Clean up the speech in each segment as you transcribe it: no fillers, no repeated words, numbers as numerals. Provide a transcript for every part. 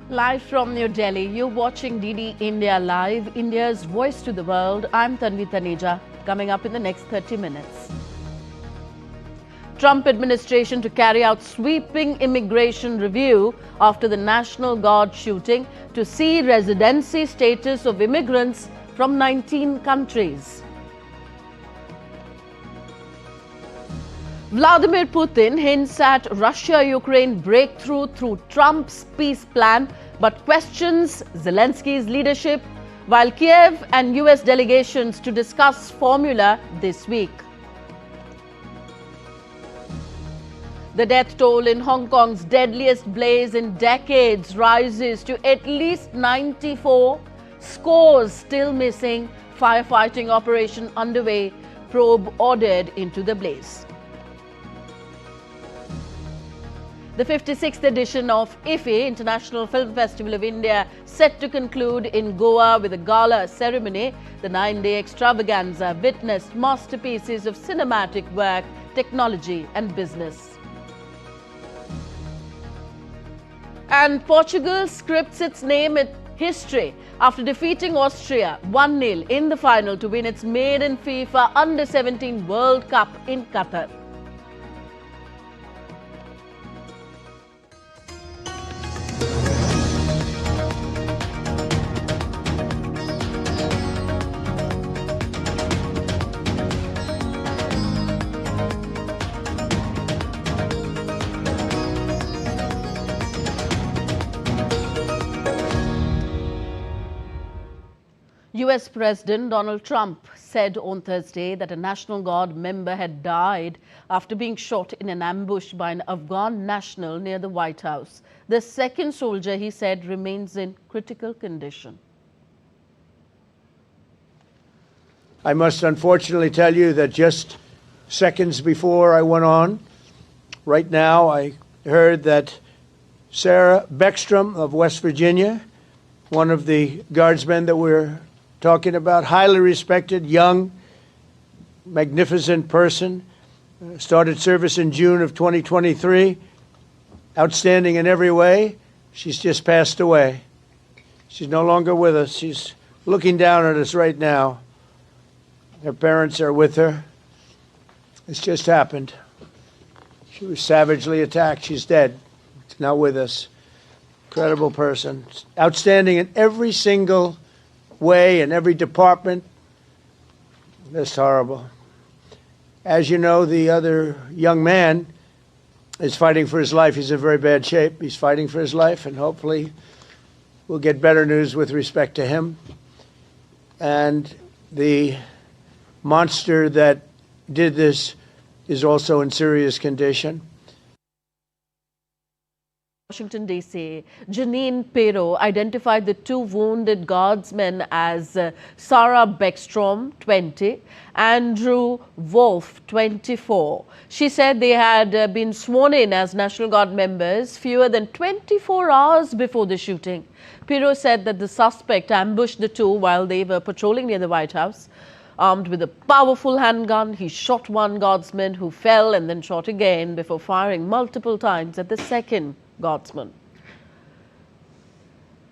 Live from New Delhi, you're watching DD India Live, India's voice to the world. I'm Tanvi Taneja. Coming up in the next 30 minutes. Trump administration to carry out sweeping immigration review after the National Guard shooting to see residency status of immigrants from 19 countries. Vladimir Putin hints at Russia-Ukraine breakthrough through Trump's peace plan, but questions Zelensky's leadership, while Kiev and US delegations to discuss formula this week. The death toll in Hong Kong's deadliest blaze in decades rises to at least 94, scores still missing, firefighting operation underway, probe ordered into the blaze. The 56th edition of IFFI, International Film Festival of India, set to conclude in Goa with a gala ceremony. The 9-day extravaganza witnessed masterpieces of cinematic work, technology and business. And Portugal scripts its name in history after defeating Austria 1-0 in the final to win its maiden FIFA U-17 World Cup in Qatar. US President Donald Trump said on Thursday that a National Guard member had died after being shot in an ambush by an Afghan national near the White House. The second soldier, he said, remains in critical condition. I must unfortunately tell you that just seconds before I went on, right now I heard that Sarah Beckstrom of West Virginia, one of the guardsmen that we're talking about, highly respected, young, magnificent person, started service in June of 2023, outstanding in every way. She's just passed away. She's no longer with us. She's looking down at us right now. Her parents are with her. It's just happened. She was savagely attacked. She's dead. She's not with us. Incredible person. Outstanding in every single way, in every department. That's horrible. As you know, the other young man is fighting for his life. He's in very bad shape. He's fighting for his life, and hopefully we'll get better news with respect to him. And the monster that did this is also in serious condition. Washington, D.C., Janine Pero identified the two wounded guardsmen as Sarah Beckstrom, 20, Andrew Wolf, 24. She said they had been sworn in as National Guard members fewer than 24 hours before the shooting. Pero said that the suspect ambushed the two while they were patrolling near the White House. Armed with a powerful handgun, he shot one guardsman who fell and then shot again before firing multiple times at the second guardsman.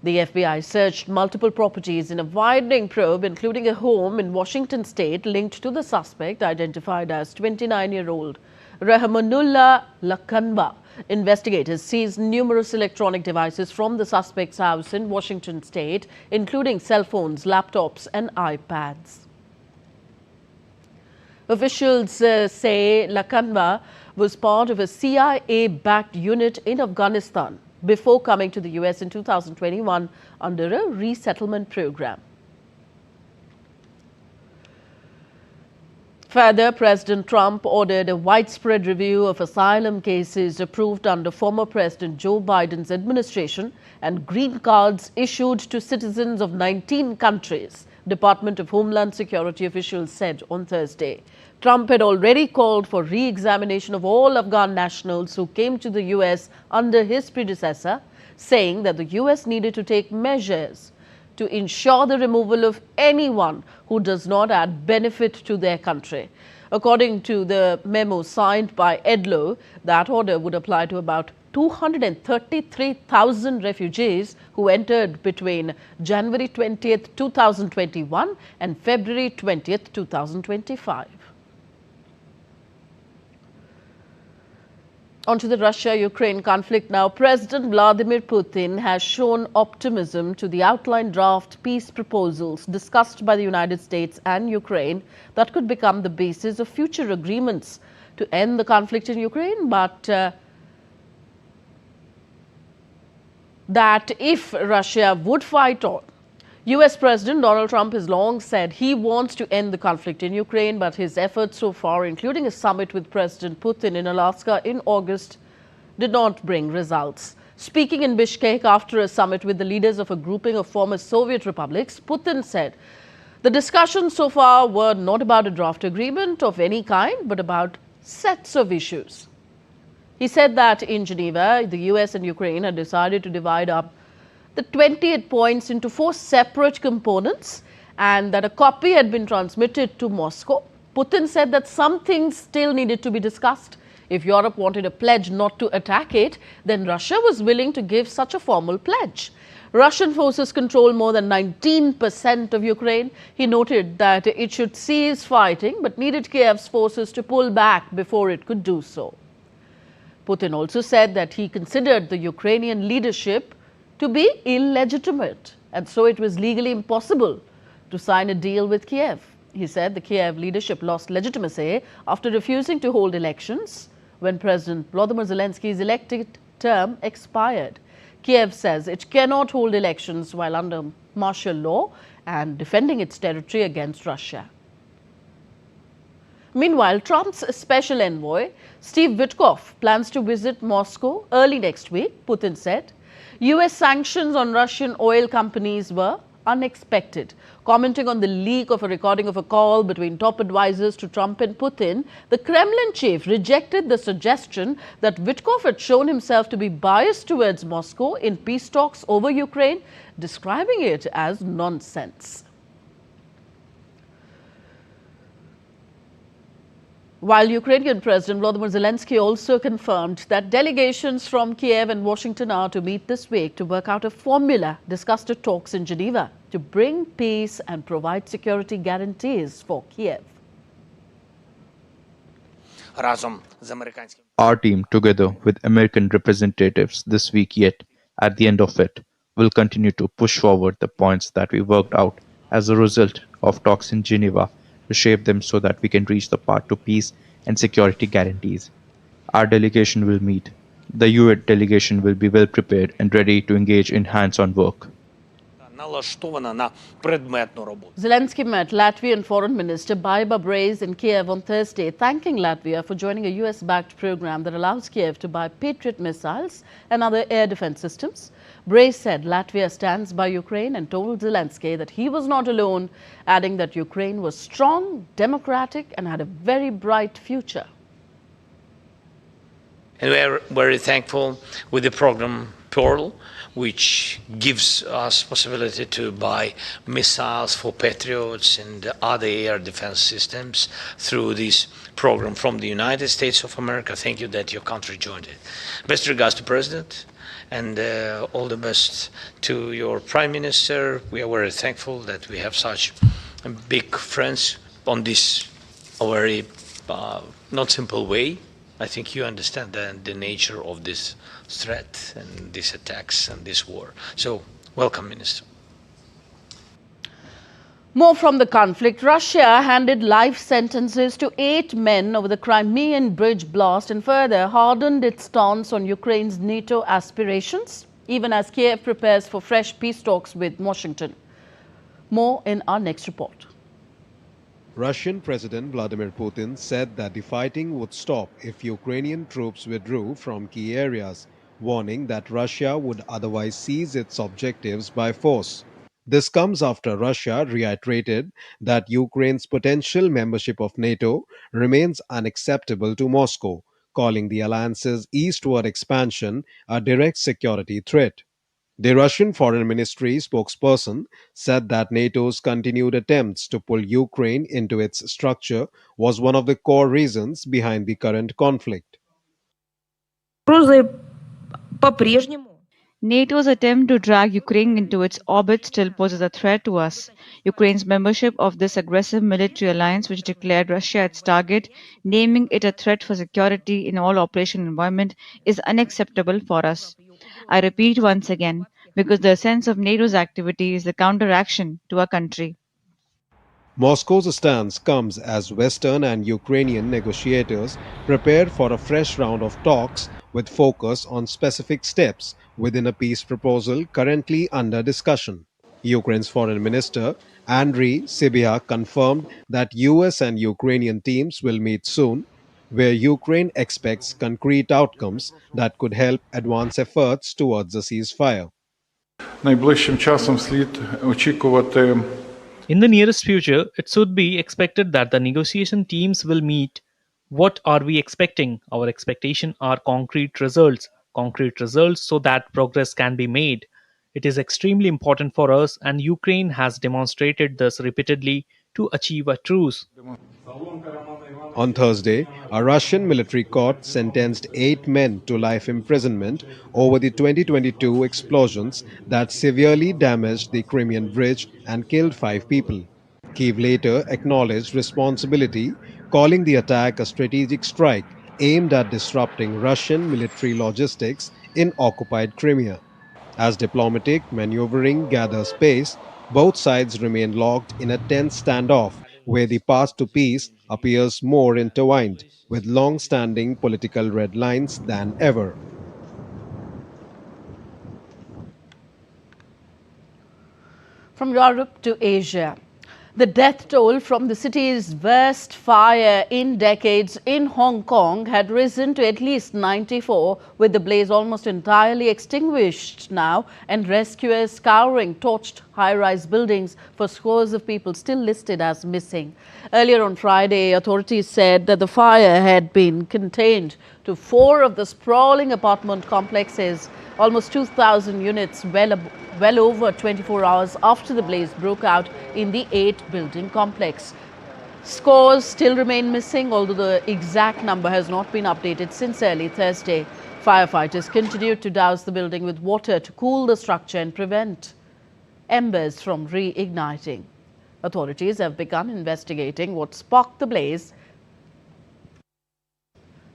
The FBI searched multiple properties in a widening probe, including a home in Washington state linked to the suspect identified as 29-year-old Rahmanullah Lakanba. Investigators seized numerous electronic devices from the suspect's house in Washington state, including cell phones, laptops and iPads. Officials say Lakanba was part of a CIA-backed unit in Afghanistan before coming to the US in 2021 under a resettlement program. Further, President Trump ordered a widespread review of asylum cases approved under former President Joe Biden's administration and green cards issued to citizens of 19 countries, Department of Homeland Security officials said on Thursday. Trump had already called for re-examination of all Afghan nationals who came to the US under his predecessor, saying that the US needed to take measures to ensure the removal of anyone who does not add benefit to their country. According to the memo signed by Edlow, that order would apply to about 233,000 refugees who entered between January 20th, 2021 and February 20th, 2025. On to the Russia-Ukraine conflict now. President Vladimir Putin has shown optimism to the outlined draft peace proposals discussed by the United States and Ukraine that could become the basis of future agreements to end the conflict in Ukraine, but that if Russia would fight on. US President Donald Trump has long said he wants to end the conflict in Ukraine, but his efforts so far, including a summit with President Putin in Alaska in August, did not bring results. Speaking in Bishkek after a summit with the leaders of a grouping of former Soviet republics, Putin said the discussions so far were not about a draft agreement of any kind, but about sets of issues. He said that in Geneva, the US and Ukraine had decided to divide up the 28 points into 4 separate components and that a copy had been transmitted to Moscow. Putin said that some things still needed to be discussed. If Europe wanted a pledge not to attack it, then Russia was willing to give such a formal pledge. Russian forces control more than 19% of Ukraine. He noted that it should cease fighting but needed Kiev's forces to pull back before it could do so. Putin also said that he considered the Ukrainian leadership to be illegitimate, and so it was legally impossible to sign a deal with Kiev. He said the Kiev leadership lost legitimacy after refusing to hold elections when President Volodymyr Zelensky's elected term expired. Kiev says it cannot hold elections while under martial law and defending its territory against Russia. Meanwhile, Trump's special envoy, Steve Witkoff, plans to visit Moscow early next week, Putin said. US sanctions on Russian oil companies were unexpected. Commenting on the leak of a recording of a call between top advisors to Trump and Putin, the Kremlin chief rejected the suggestion that Witkoff had shown himself to be biased towards Moscow in peace talks over Ukraine, describing it as nonsense. While Ukrainian President Volodymyr Zelenskyy also confirmed that delegations from Kiev and Washington are to meet this week to work out a formula discussed at talks in Geneva to bring peace and provide security guarantees for Kiev. Our team, together with American representatives this week yet, at the end of it, will continue to push forward the points that we worked out as a result of talks in Geneva to shape them so that we can reach the path to peace and security guarantees. Our delegation will meet. The US delegation will be well prepared and ready to engage in hands-on work. Zelenskyy met Latvian Foreign Minister Baiba Braze in Kiev on Thursday, thanking Latvia for joining a US-backed program that allows Kiev to buy Patriot missiles and other air defense systems. Braze said Latvia stands by Ukraine and told Zelenskyy that he was not alone, adding that Ukraine was strong, democratic and had a very bright future. And we are very thankful with the program Pearl, which gives us possibility to buy missiles for Patriots and other air defense systems through this program from the United States of America. Thank you that your country joined it. Best regards to President and all the best to your Prime Minister. We are very thankful that we have such big friends on this very not simple way. I think you understand the nature of this threat and these attacks and this war. So, welcome, Minister. More from the conflict. Russia handed life sentences to 8 men over the Crimean bridge blast and further hardened its stance on Ukraine's NATO aspirations, even as Kiev prepares for fresh peace talks with Washington. More in our next report. Russian President Vladimir Putin said that the fighting would stop if Ukrainian troops withdrew from key areas, warning that Russia would otherwise seize its objectives by force. This comes after Russia reiterated that Ukraine's potential membership of NATO remains unacceptable to Moscow, calling the alliance's eastward expansion a direct security threat. The Russian Foreign Ministry spokesperson said that NATO's continued attempts to pull Ukraine into its structure was one of the core reasons behind the current conflict. NATO's attempt to drag Ukraine into its orbit still poses a threat to us. Ukraine's membership of this aggressive military alliance, which declared Russia its target, naming it a threat for security in all operational environment, is unacceptable for us. I repeat once again, because the essence of NATO's activity is the counteraction to our country. Moscow's stance comes as Western and Ukrainian negotiators prepare for a fresh round of talks with focus on specific steps within a peace proposal currently under discussion. Ukraine's foreign minister Andriy Sybiha confirmed that US and Ukrainian teams will meet soon, where Ukraine expects concrete outcomes that could help advance efforts towards a ceasefire. Найближчим часом слід очікувати. In the nearest future, it should be expected that the negotiation teams will meet. What are we expecting? Our expectation are concrete results so that progress can be made. It is extremely important for us, and Ukraine has demonstrated this repeatedly to achieve a truce. On Thursday, a Russian military court sentenced 8 men to life imprisonment over the 2022 explosions that severely damaged the Crimean bridge and killed 5 people. Kyiv later acknowledged responsibility, calling the attack a strategic strike aimed at disrupting Russian military logistics in occupied Crimea. As diplomatic maneuvering gathers pace, both sides remain locked in a tense standoff where the path to peace appears more intertwined with long-standing political red lines than ever. From Europe to Asia. The death toll from the city's worst fire in decades in Hong Kong had risen to at least 94, with the blaze almost entirely extinguished now and rescuers scouring torched high-rise buildings for scores of people still listed as missing. Earlier on Friday, authorities said that the fire had been contained to 4 of the sprawling apartment complexes, almost 2,000 units well over 24 hours after the blaze broke out in the 8-building complex. Scores still remain missing, although the exact number has not been updated since early Thursday. Firefighters continued to douse the building with water to cool the structure and prevent embers from reigniting. Authorities have begun investigating what sparked the blaze.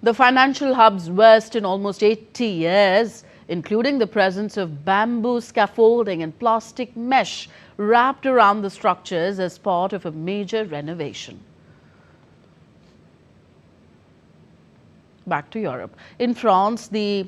The financial hub's worst in almost 80 years, including the presence of bamboo scaffolding and plastic mesh wrapped around the structures as part of a major renovation. Back to Europe. In France, the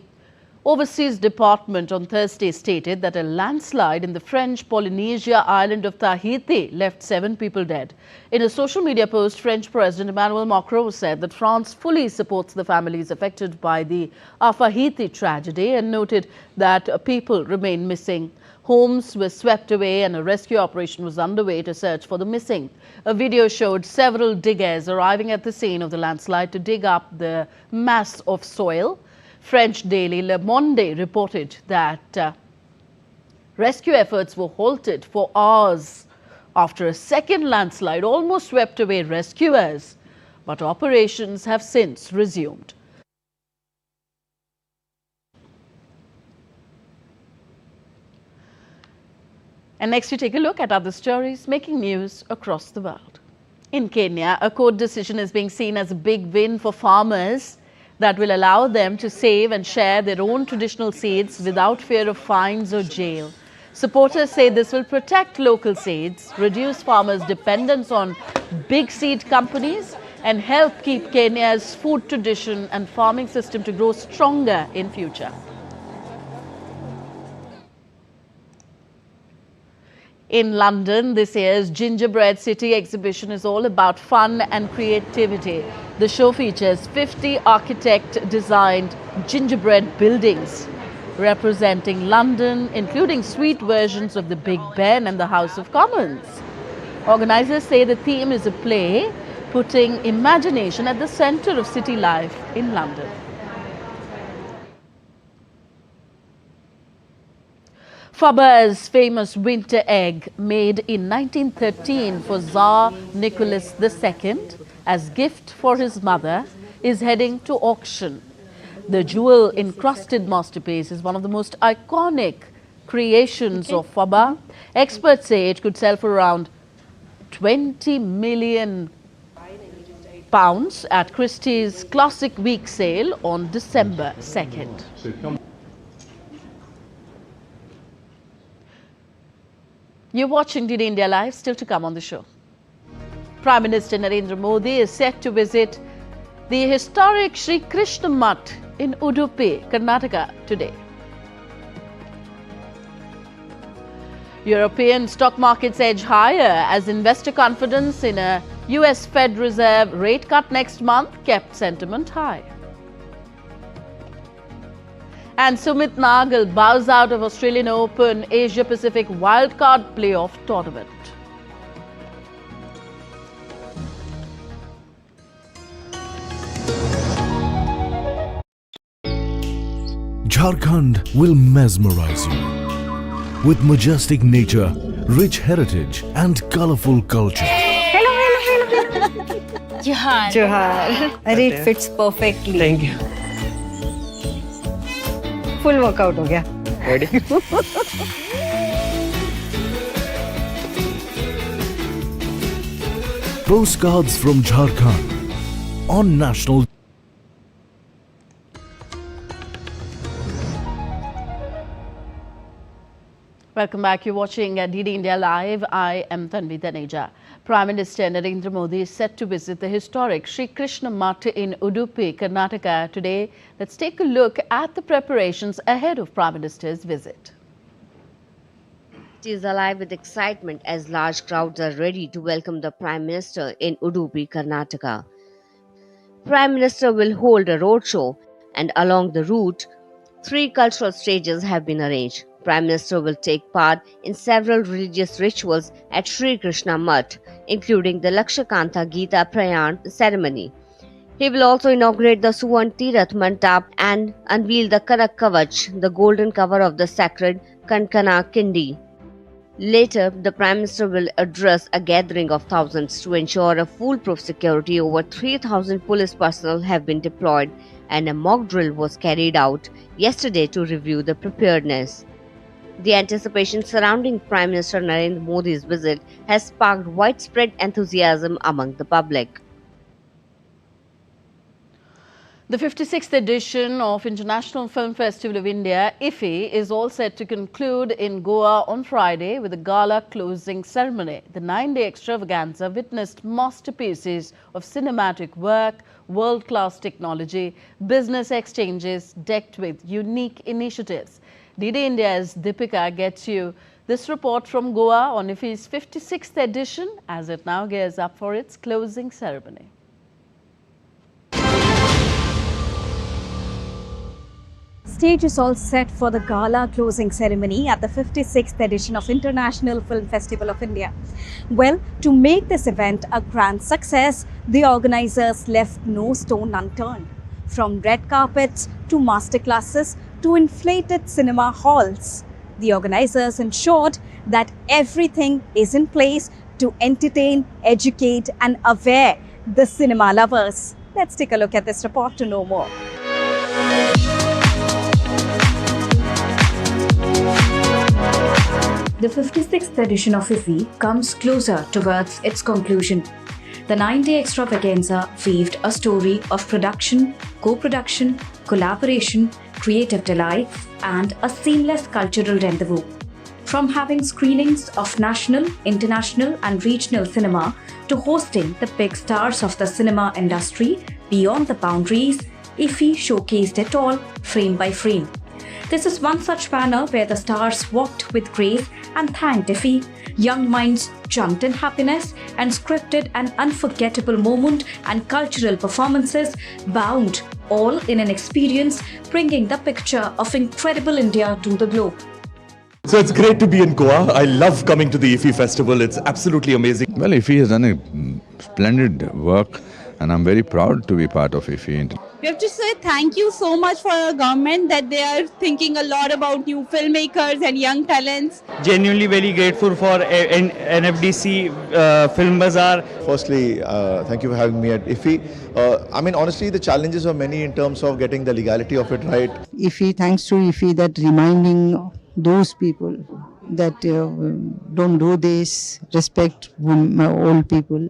Overseas Department on Thursday stated that a landslide in the French Polynesia island of Tahiti left 7 people dead. In a social media post, French President Emmanuel Macron said that France fully supports the families affected by the Afahiti tragedy and noted that people remain missing. Homes were swept away and a rescue operation was underway to search for the missing. A video showed several diggers arriving at the scene of the landslide to dig up the mass of soil. French daily Le Monde reported that rescue efforts were halted for hours after a second landslide almost swept away rescuers, but operations have since resumed. And next we take a look at other stories making news across the world. In Kenya, a court decision is being seen as a big win for farmers that will allow them to save and share their own traditional seeds without fear of fines or jail. Supporters say this will protect local seeds, reduce farmers' dependence on big seed companies, and help keep Kenya's food tradition and farming system to grow stronger in future. In London, this year's Gingerbread City exhibition is all about fun and creativity. The show features 50 architect-designed gingerbread buildings representing London, including sweet versions of the Big Ben and the House of Commons. Organizers say the theme is a play, putting imagination at the center of city life in London. Faber's famous winter egg, made in 1913 for Tsar Nicholas II as gift for his mother, is heading to auction. The jewel-encrusted masterpiece is one of the most iconic creations of Faber. Experts say it could sell for around £20 million at Christie's Classic Week sale on December 2nd. You're watching DD India Live, still to come on the show. Prime Minister Narendra Modi is set to visit the historic Sri Krishna Mutt in Udupi, Karnataka today. European stock markets edge higher as investor confidence in a US Fed Reserve rate cut next month kept sentiment high. And Sumit Nagal bows out of Australian Open Asia Pacific wildcard playoff tournament. Jharkhand will mesmerize you with majestic nature, rich heritage and colorful culture. Johar. It fits perfectly. Thank you. Full workout ho gaya. Ready? Postcards from Jharkhand on national. Welcome back. You're watching DD India Live. I am Tanvi Taneja. Prime Minister Narendra Modi is set to visit the historic Sri Krishna Mutt in Udupi, Karnataka today. Let's take a look at the preparations ahead of Prime Minister's visit. It is alive with excitement as large crowds are ready to welcome the Prime Minister in Udupi, Karnataka. Prime Minister will hold a roadshow, and along the route, 3 cultural stages have been arranged. Prime Minister will take part in several religious rituals at Sri Krishna Mutt, including the Lakshakantha Gita Prayan ceremony. He will also inaugurate the Suvan Tirath Mandap and unveil the Kanak Kavach, the golden cover of the sacred Kankana Kindi. Later, the Prime Minister will address a gathering of thousands. To ensure a foolproof security, over 3,000 police personnel have been deployed, and a mock drill was carried out yesterday to review the preparedness. The anticipation surrounding Prime Minister Narendra Modi's visit has sparked widespread enthusiasm among the public. The 56th edition of International Film Festival of India, IFFI, is all set to conclude in Goa on Friday with a gala closing ceremony. The 9-day extravaganza witnessed masterpieces of cinematic work, world-class technology, business exchanges decked with unique initiatives. DD India's Deepika gets you this report from Goa on IFFI's 56th edition as it now gears up for its closing ceremony. Stage is all set for the gala closing ceremony at the 56th edition of International Film Festival of India. Well, to make this event a grand success, the organizers left no stone unturned. From red carpets to masterclasses to inflated cinema halls, the organizers ensured that everything is in place to entertain, educate and aware the cinema lovers. Let's take a look at this report to know more. The 56th edition of IFFI comes closer towards its conclusion. The 9-day extravaganza weaved a story of production, co-production, collaboration, creative delight, and a seamless cultural rendezvous. From having screenings of national, international, and regional cinema to hosting the big stars of the cinema industry beyond the boundaries, IFFI showcased it all frame by frame. This is one such banner where the stars walked with grace and thanked IFFI. Young minds jumped in happiness and scripted an unforgettable moment and cultural performances bound all in an experience bringing the picture of incredible India to the globe. So it's great to be in Goa. I love coming to the IFFI festival. It's absolutely amazing. Well, IFFI has done a splendid work and I'm very proud to be part of IFFI. We have to say thank you so much for our government that they are thinking a lot about new filmmakers and young talents. Genuinely very grateful for NFDC Film Bazaar. Firstly, thank you for having me at IFFI. I mean, honestly, the challenges are many in terms of getting the legality of it right. IFFI, thanks to IFFI, that reminding those people that don't do this, respect old people.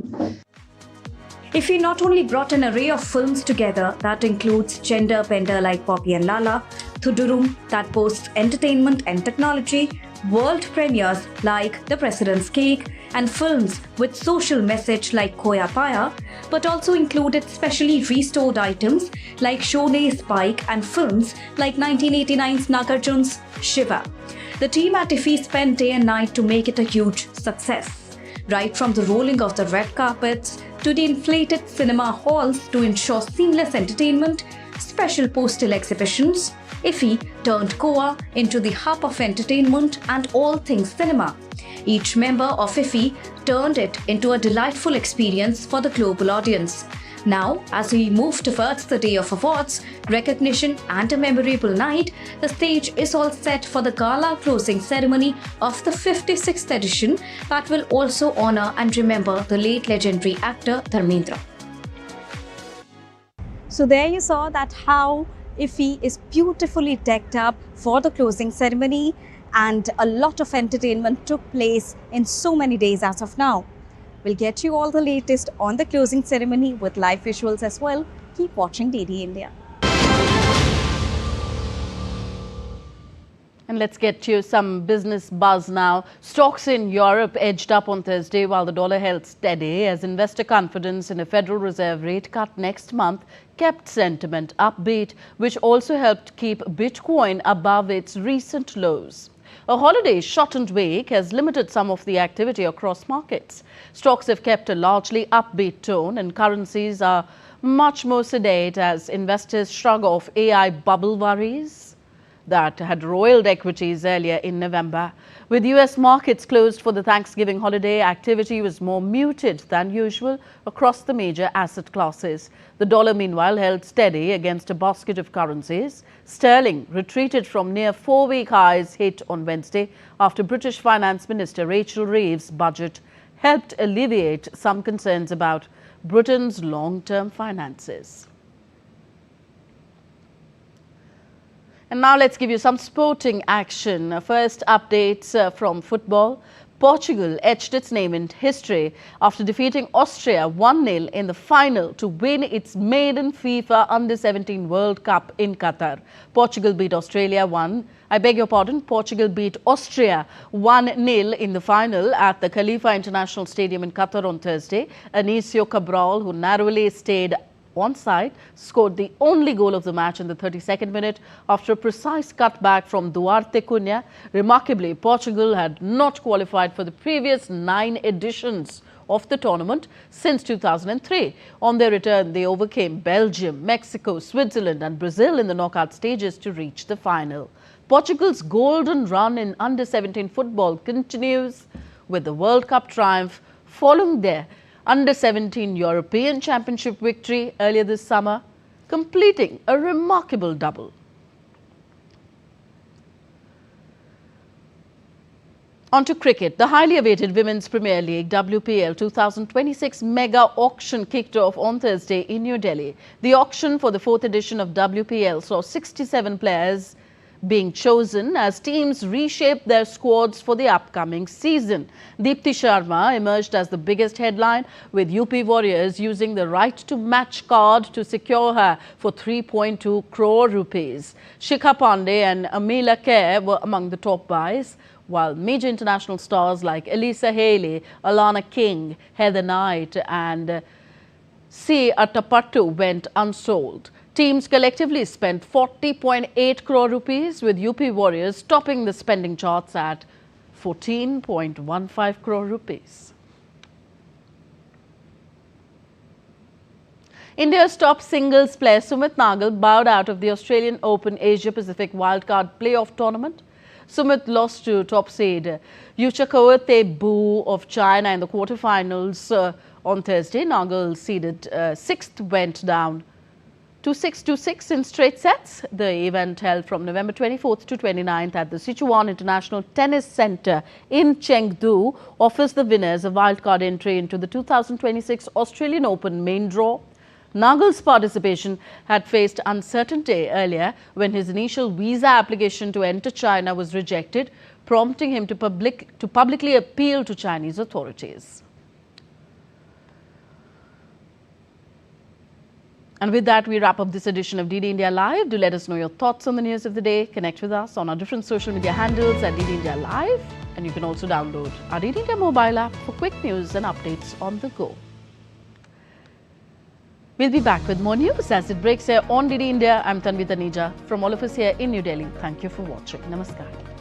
IFFI not only brought an array of films together that includes gender bender like Poppy and Lala, Thudurum that boasts entertainment and technology, world premieres like The President's Cake, and films with social message like Koya Paya, but also included specially restored items like Shonay Spike and films like 1989's Nagarjun's Shiva. The team at IFFI spent day and night to make it a huge success. Right from the rolling of the red carpets to the inflated cinema halls to ensure seamless entertainment, special postal exhibitions, IFFI turned Goa into the hub of entertainment and all things cinema. Each member of IFFI turned it into a delightful experience for the global audience. Now, as we move towards the day of awards, recognition and a memorable night, the stage is all set for the gala closing ceremony of the 56th edition that will also honor and remember the late legendary actor Dharmendra. So there you saw that how IFFI is beautifully decked up for the closing ceremony, and a lot of entertainment took place in so many days as of now. We'll get you all the latest on the closing ceremony with live visuals as well. Keep watching DD India. And let's get you some business buzz now. Stocks in Europe edged up on Thursday while the dollar held steady as investor confidence in a Federal Reserve rate cut next month kept sentiment upbeat, which also helped keep Bitcoin above its recent lows. A holiday-shortened week has limited some of the activity across markets. Stocks have kept a largely upbeat tone and currencies are much more sedate as investors shrug off AI bubble worries that had roiled equities earlier in November. With US markets closed for the Thanksgiving holiday, activity was more muted than usual across the major asset classes. The dollar, meanwhile, held steady against a basket of currencies. Sterling retreated from near 4-week highs hit on Wednesday after British Finance Minister Rachel Reeves' budget helped alleviate some concerns about Britain's long-term finances. And now let's give you some sporting action. First updates from football. Portugal etched its name in history after defeating Austria 1-0 in the final to win its maiden FIFA Under-17 World Cup in Qatar. Portugal beat Austria 1-0 in the final at the Khalifa International Stadium in Qatar on Thursday. Anicio Cabral, who narrowly stayed onside, scored the only goal of the match in the 32nd minute after a precise cutback from Duarte Cunha. Remarkably, Portugal had not qualified for the previous 9 editions of the tournament since 2003. On their return, they overcame Belgium, Mexico, Switzerland and Brazil in the knockout stages to reach the final. Portugal's golden run in under-17 football continues with the World Cup triumph following their Under-17 European Championship victory earlier this summer, completing a remarkable double. On to cricket. The highly awaited Women's Premier League WPL 2026 mega auction kicked off on Thursday in New Delhi. The auction for the 4th edition of WPL saw 67 players being chosen as teams reshaped their squads for the upcoming season. Deepti Sharma emerged as the biggest headline, with UP Warriors using the right to match card to secure her for 3.2 crore rupees. Shikha Pandey and Amila Kher were among the top buys, while major international stars like Elisa Haley, Alana King, Heather Knight and C. Attapattu went unsold. Teams collectively spent 40.8 crore rupees, with UP Warriors topping the spending charts at 14.15 crore rupees. India's top singles player Sumit Nagal bowed out of the Australian Open Asia Pacific wildcard playoff tournament. Sumit lost to top seed Yuchakawate Bu of China in the quarterfinals on Thursday. Nagal, seeded 6th, went down 2-6, 2-6 in straight sets. The event held from November 24th to 29th at the Sichuan International Tennis Center in Chengdu offers the winners a wildcard entry into the 2026 Australian Open main draw. Nagal's participation had faced uncertainty earlier when his initial visa application to enter China was rejected, prompting him to publicly appeal to Chinese authorities. And with that, we wrap up this edition of DD India Live. Do let us know your thoughts on the news of the day. Connect with us on our different social media handles at DD India Live. And you can also download our DD India mobile app for quick news and updates on the go. We'll be back with more news as it breaks here on DD India. I'm Tanvi Taneja. From all of us here in New Delhi, thank you for watching. Namaskar.